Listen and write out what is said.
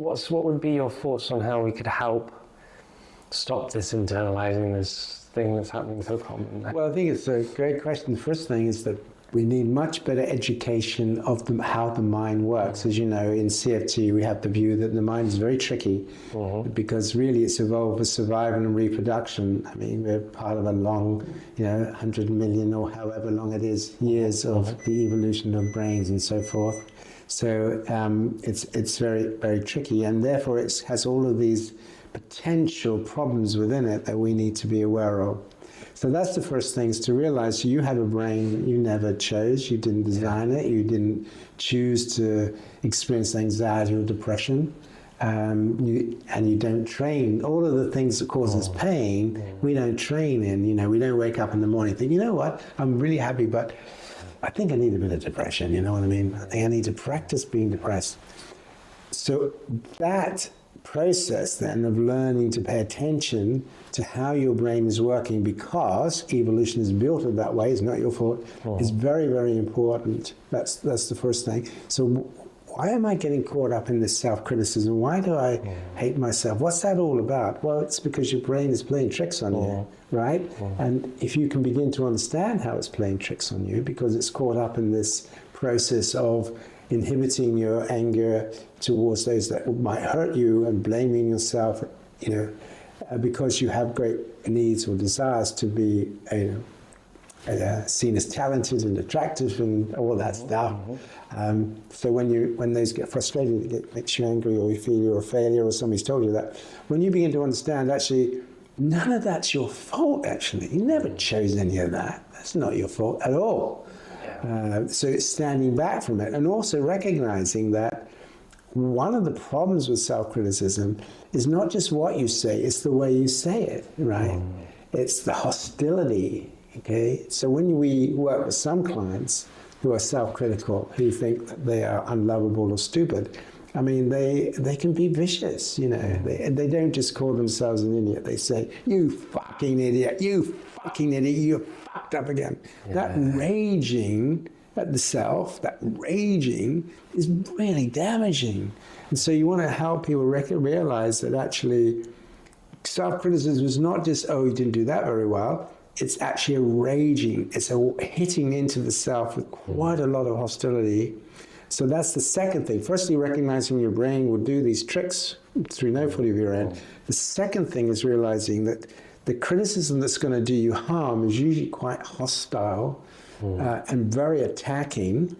what would be your thoughts on how we could help stop this internalizing, this thing that's happening so common? Well, I think it's a great question. The first thing is that we need much better education of how the mind works. As you know, in CFT, we have the view that the mind is very tricky because really it's evolved for survival and reproduction. I mean, we're part of a long, 100 million or however long it is, years of the evolution of brains and so forth. So it's very, very tricky, and therefore it has all of these potential problems within it that we need to be aware of. So that's the first thing, is to realize you have a brain that you never chose, you didn't design it, you didn't choose to experience anxiety or depression, and you don't train. All of the things that cause us pain, we don't train in. We don't wake up in the morning and think, you know what, I'm really happy, but I think I need a bit of depression, you know what I mean? I think I need to practice being depressed. So that process then of learning to pay attention to how your brain is working, because evolution is built it that way, it's not your fault, is very, very important. That's the first thing. So why am I getting caught up in this self-criticism? Why do I hate myself? What's that all about? Well, it's because your brain is playing tricks on you, right? And if you can begin to understand how it's playing tricks on you, because it's caught up in this process of inhibiting your anger towards those that might hurt you and blaming yourself, because you have great needs or desires to be, seen as talented and attractive and all that stuff. So when those get frustrated, it makes you angry, or you feel you're a failure, or somebody's told you that. When you begin to understand, actually, none of that's your fault, actually. You never chose any of that. That's not your fault at all. So it's standing back from it, and also recognizing that one of the problems with self-criticism is not just what you say, it's the way you say it, right? It's the hostility, okay? So when we work with some clients who are self-critical, who think that they are unlovable or stupid, I mean, they can be vicious, They don't just call themselves an idiot. They say, you fucking idiot, you're fucked up again. That raging at the self, that raging is really damaging. And so you want to help people realize that actually self-criticism is not just, oh, you didn't do that very well. It's actually a raging, it's a hitting into the self with quite a lot of hostility. So that's the second thing. Firstly, recognizing your brain will do these tricks through no fault of your own. The second thing is realizing that the criticism that's going to do you harm is usually quite hostile and very attacking.